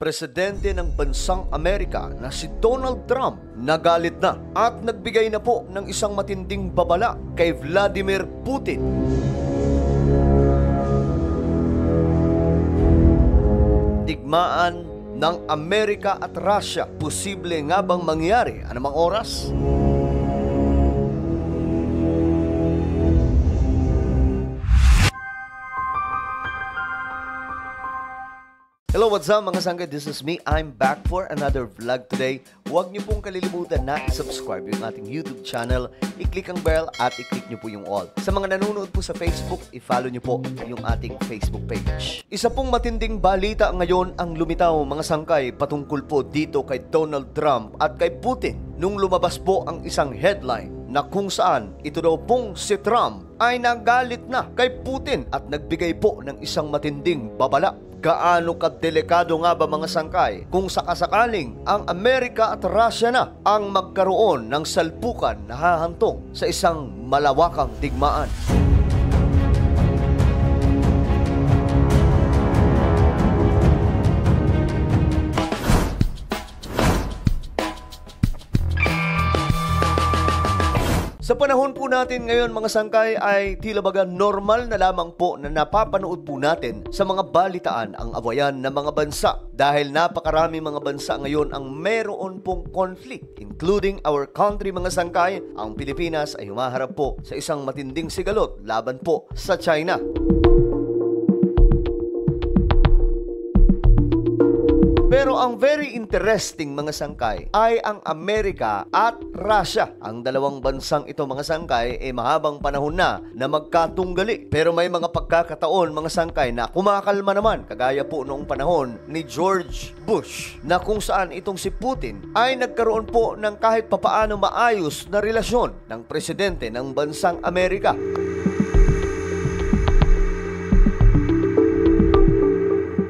Presidente ng bansang Amerika na si Donald Trump nagalit na at nagbigay na po ng isang matinding babala kay Vladimir Putin. Digmaan ng Amerika at Russia, posible nga bang mangyari anumang oras? Hello, what's up mga sangkay? This is me. I'm back for another vlog today. Huwag niyo pong kalilimutan na i-subscribe yung ating YouTube channel, i-click ang bell at i-click niyo po yung all. Sa mga nanonood po sa Facebook, i-follow niyo po yung ating Facebook page. Isa pong matinding balita ngayon ang lumitaw mga sangkay patungkol po dito kay Donald Trump at kay Putin nung lumabas po ang isang headline na kung saan ito daw pong si Trump ay nagalit na kay Putin at nagbigay po ng isang matinding babala. Gaano kadelikado nga ba mga sangkay kung sakasakaling ang Amerika at Russia na ang magkaroon ng salpukan na hahantong sa isang malawakang digmaan? Sa panahon po natin ngayon mga sangkay ay tila baga normal na lamang po na napapanood po natin sa mga balitaan ang awayan ng mga bansa. Dahil napakarami mga bansa ngayon ang meron pong conflict, including our country mga sangkay. Ang Pilipinas ay humaharap po sa isang matinding sigalot laban po sa China. Pero ang very interesting mga sangkay ay ang Amerika at Russia. Ang dalawang bansang ito mga sangkay ay mahabang panahon na magkatunggali. Pero may mga pagkakataon mga sangkay na kumakalma naman, kagaya po noong panahon ni George Bush na kung saan itong si Putin ay nagkaroon po ng kahit papaano maayos na relasyon ng presidente ng bansang Amerika.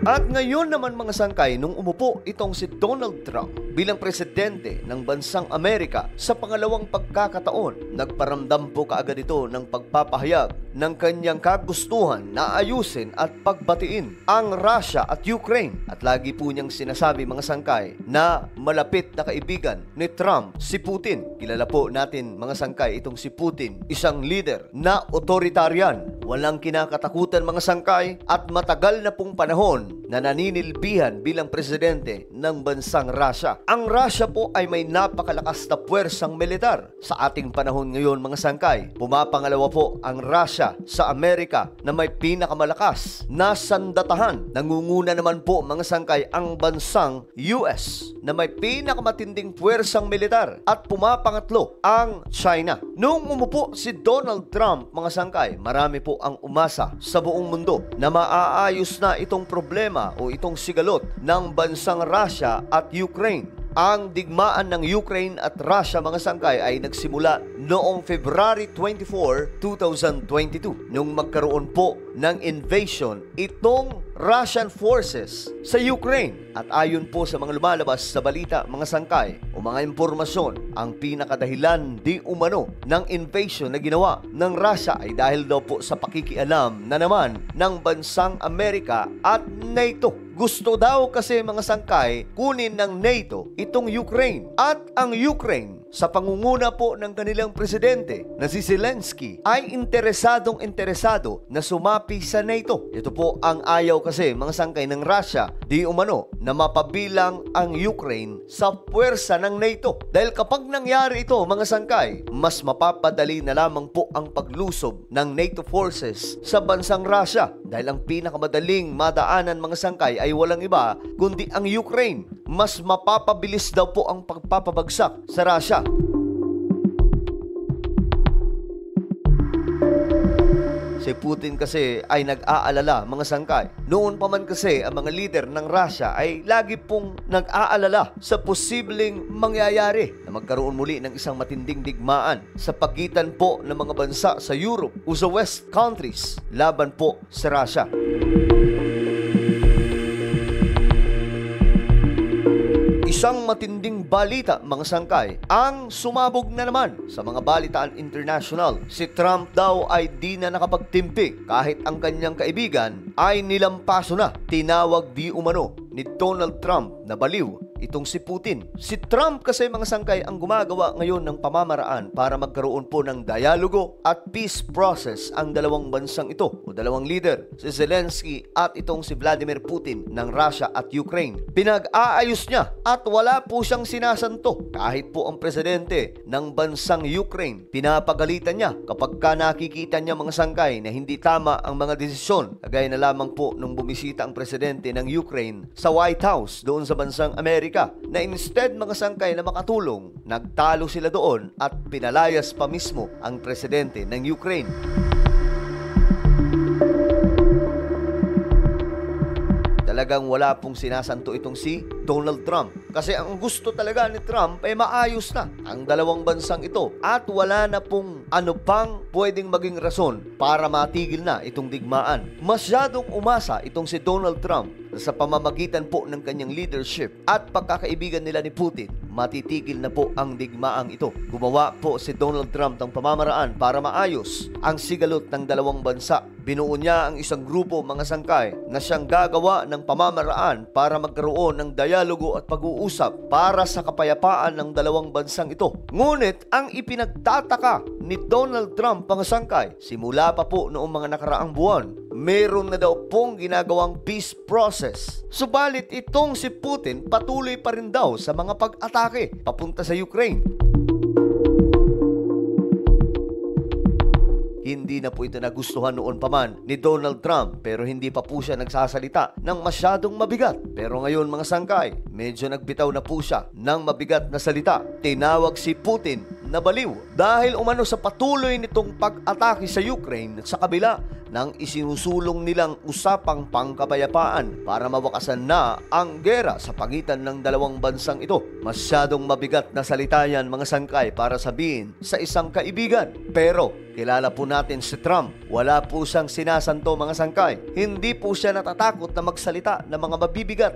At ngayon naman mga sangkay, nung umupo itong si Donald Trump bilang presidente ng bansang Amerika sa pangalawang pagkakataon, nagparamdam po kaagad ito ng pagpapahayag ng kanyang kagustuhan na ayusin at pagbatiin ang Russia at Ukraine. At lagi po niyang sinasabi mga sangkay na malapit na kaibigan ni Trump si Putin. Kilala po natin mga sangkay itong si Putin, isang leader na authoritarian, walang kinakatakutan mga sangkay at matagal na pong panahon na naninilbihan bilang presidente ng bansang Russia. Ang Russia po ay may napakalakas na puwersang militar. Sa ating panahon ngayon mga sangkay, pumapangalawa po ang Russia sa Amerika na may pinakamalakas na sandatahan. Nangunguna naman po mga sangkay ang bansang US na may pinakamatinding puwersang militar at pumapangatlo ang China. Noong umupo si Donald Trump mga sangkay, marami po ang umasa sa buong mundo na maaayos na itong problema o itong sigalot ng bansang Russia at Ukraine. Ang digmaan ng Ukraine at Russia mga sangkay ay nagsimula noong February 24, 2022 nung magkaroon po ng invasion itong Russian forces sa Ukraine. At ayon po sa mga lumalabas sa balita mga sangkay o mga impormasyon, ang pinakadahilan di umano ng invasion na ginawa ng Russia ay dahil daw po sa pakikialam na naman ng bansang Amerika at NATO. Gusto daw kasi mga sangkay kunin ng NATO itong Ukraine. At ang Ukraine sa pangunguna po ng kanilang presidente na si Zelensky ay interesado na sumapi sa NATO. Ito po ang ayaw kasi mga sangkay ng Russia di umano na mapabilang ang Ukraine sa puwersa ng NATO. Dahil kapag nangyari ito mga sangkay, mas mapapadali na lamang po ang paglusob ng NATO forces sa bansang Russia. Dahil ang pinakamadaling madaanan mga sangkay ay walang iba kundi ang Ukraine. Mas mapapabilis daw po ang pagpapabagsak sa Russia. Si Putin kasi ay nag-aalala mga sangkay. Noon pa man kasi ang mga leader ng Russia ay lagi pong nag-aalala sa posibleng mangyayari na magkaroon muli ng isang matinding digmaan sa pagitan po ng mga bansa sa Europe o sa West countries laban po sa Russia. isang matinding balita mga sangkay ang sumabog na naman sa mga balitaan international. Si Trump daw ay di na nakapagtimpi kahit ang kanyang kaibigan ay nilampaso na. Tinawag di umano ni Donald Trump na baliw itong si Putin. Si Trump kasi mga sangkay ang gumagawa ngayon ng pamamaraan para magkaroon po ng dialogo at peace process ang dalawang bansang ito o dalawang leader, si Zelensky at itong si Vladimir Putin ng Russia at Ukraine. Pinag-aayos niya at wala po siyang sinasanto. Kahit po ang presidente ng bansang Ukraine, pinapagalitan niya kapag nakikita niya mga sangkay na hindi tama ang mga desisyon. Kagaya na lamang po nung bumisita ang presidente ng Ukraine sa White House doon sa bansang Amerika, na instead mga sangkay na makatulong, nagtalo sila doon at pinalayas pa mismo ang presidente ng Ukraine. Talagang wala pong sinasanto itong si Donald Trump. Kasi ang gusto talaga ni Trump ay maayos na ang dalawang bansang ito at wala na pong ano pang pwedeng maging rason para matigil na itong digmaan. Masyadong umasa itong si Donald Trump na sa pamamagitan po ng kanyang leadership at pagkakaibigan nila ni Putin, matitigil na po ang digmaang ito. Gumawa po si Donald Trump ng pamamaraan para maayos ang sigalot ng dalawang bansa. Binuo niya ang isang grupo mga sangkay na siyang gagawa ng pamamaraan para magkaroon ng dialogo at pag-uusap para sa kapayapaan ng dalawang bansang ito. Ngunit ang ipinagtataka ni Donald Trump mga sangkay, simula pa po noong mga nakaraang buwan, meron na daw pong ginagawang peace process. Subalit itong si Putin patuloy pa rin daw sa mga pag-atake papunta sa Ukraine. Hindi na po ito nagustuhan noon pa man ni Donald Trump, pero hindi pa po siya nagsasalita ng masyadong mabigat. Pero ngayon mga sangkay, medyo nagbitaw na po siya ng mabigat na salita. Tinawag si Putin na baliw dahil umano sa patuloy nitong pag-atake sa Ukraine at sa kabila ng isinusulong nilang usapang pangkapayapaan para mawakasan na ang gera sa pagitan ng dalawang bansang ito. Masyadong mabigat na salita yan mga sangkay para sabihin sa isang kaibigan. Pero kilala po natin si Trump. Wala po siyang sinasanto mga sangkay. Hindi po siya natatakot na magsalita ng mga mabibigat.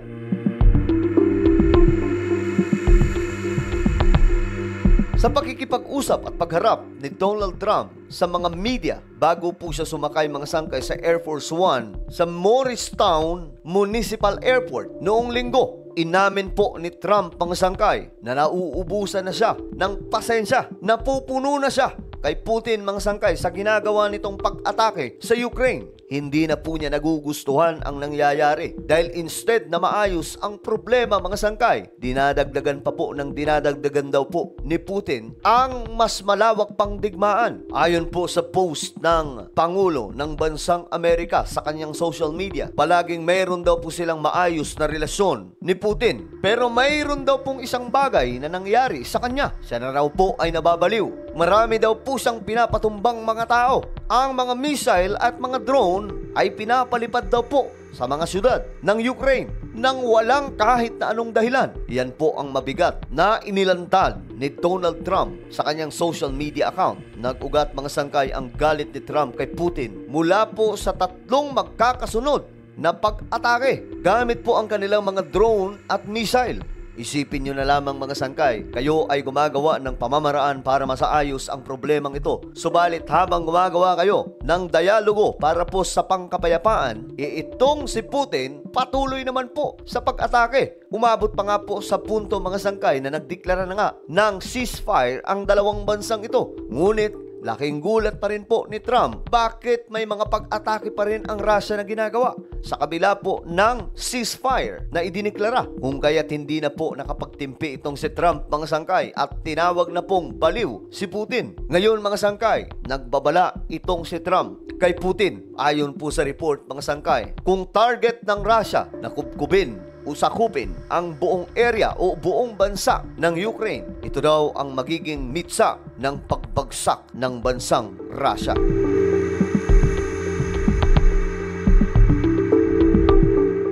Sa pakikipag-usap at pagharap ni Donald Trump sa mga media bago po siya sumakay mga sangkay sa Air Force One sa Morristown Municipal Airport noong linggo, inamin po ni Trump mga sangkay na nauubusan na siya ng pasensya, napupuno na siya kay Putin mga sangkay sa ginagawa nitong pag-atake sa Ukraine. Hindi na po niya nagugustuhan ang nangyayari dahil instead na maayos ang problema mga sangkay, dinadagdagan pa po ng dinadagdagan daw po ni Putin ang mas malawak pang digmaan. Ayon po sa post ng Pangulo ng Bansang Amerika sa kanyang social media, palaging mayroon daw po silang maayos na relasyon ni Putin. Pero mayroon daw pong isang bagay na nangyari sa kanya. Siya na raw po ay nababaliw. Marami daw po siyang pinapatumbang mga tao. Ang mga missile at mga drone ay pinapalipad daw po sa mga syudad ng Ukraine nang walang kahit na anong dahilan. Yan po ang mabigat na inilantad ni Donald Trump sa kanyang social media account. Nag-ugat mga sangkay ang galit ni Trump kay Putin mula po sa tatlong magkakasunod na pag-atake gamit po ang kanilang mga drone at missile. Isipin nyo na lamang mga sangkay, kayo ay gumagawa ng pamamaraan para masaayos ang problemang ito. Subalit habang gumagawa kayo ng dialogo para po sa pangkapayapaan, itong si Putin patuloy naman po sa pag-atake. Umabot pa nga po sa punto mga sangkay na nagdeklara na nga ng ceasefire ang dalawang bansang ito. Ngunit laking gulat pa rin po ni Trump bakit may mga pag-atake pa rin ang Russia na ginagawa sa kabila po ng ceasefire na idineklara. Kung kaya't hindi na po nakapagtimpi itong si Trump mga sangkay at tinawag na pong baliw si Putin. Ngayon mga sangkay, nagbabala itong si Trump kay Putin. Ayon po sa report mga sangkay, kung target ng Russia na kubkubin o sakupin ang buong area o buong bansa ng Ukraine, ito daw ang magiging mitsa ng pagbagsak ng bansang Russia.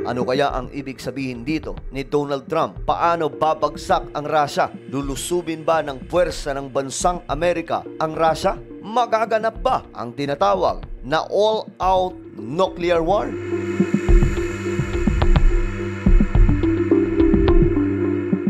Ano kaya ang ibig sabihin dito ni Donald Trump? Paano babagsak ang Russia? Lulusubin ba ng puwersa ng bansang Amerika ang Russia? Magaganap ba ang tinatawag na all-out nuclear war?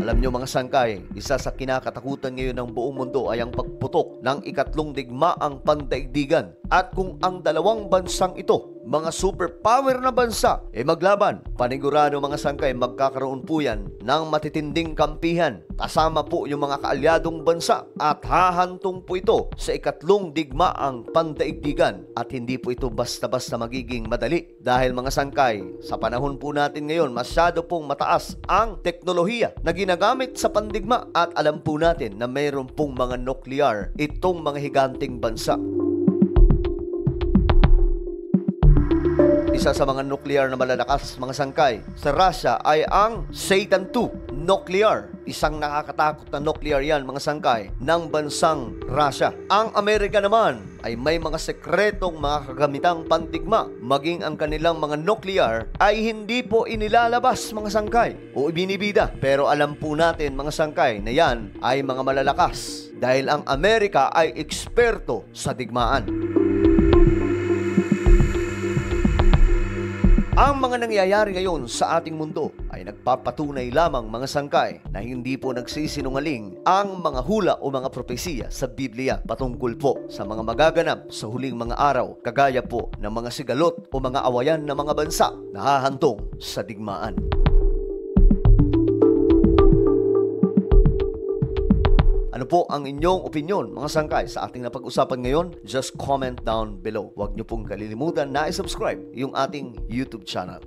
Alam nyo mga sangkay, isa sa kinakatakutan ngayon ng buong mundo ay ang pagputok ng ikatlong digmaang pandaigdigan. At kung ang dalawang bansang ito, mga superpower na bansa, maglaban, panigurado mga sangkay, magkakaroon po yan ng matitinding kampihan. Kasama po yung mga kaalyadong bansa at hahantong po ito sa ikatlong digmaang pandaigdigan. At hindi po ito basta-basta magiging madali. Dahil mga sangkay, sa panahon po natin ngayon, masyado pong mataas ang teknolohiya na ginagamit sa pandigma. At alam po natin na mayroon pong mga nuclear itong mga higanting bansa. Isa sa mga nuclear na malalakas mga sangkay sa Russia ay ang Satan II nuclear. Isang nakakatakot na nuclear yan mga sangkay ng bansang Russia. Ang Amerika naman ay may mga sekretong mga kagamitang pandigma. Maging ang kanilang mga nuclear ay hindi po inilalabas mga sangkay o ibinibida. Pero alam po natin mga sangkay na yan ay mga malalakas dahil ang Amerika ay eksperto sa digmaan. Ang mga nangyayari ngayon sa ating mundo ay nagpapatunay lamang mga sangkay na hindi po nagsisinungaling ang mga hula o mga propesiya sa Biblia patungkol po sa mga magaganap sa huling mga araw, kagaya po ng mga sigalot o mga awayan ng mga bansa na hahantong sa digmaan. Ano po ang inyong opinion mga sangkay sa ating napag-usapan ngayon? Just comment down below. Huwag niyo pong kalilimutan na i-subscribe yung ating YouTube channel.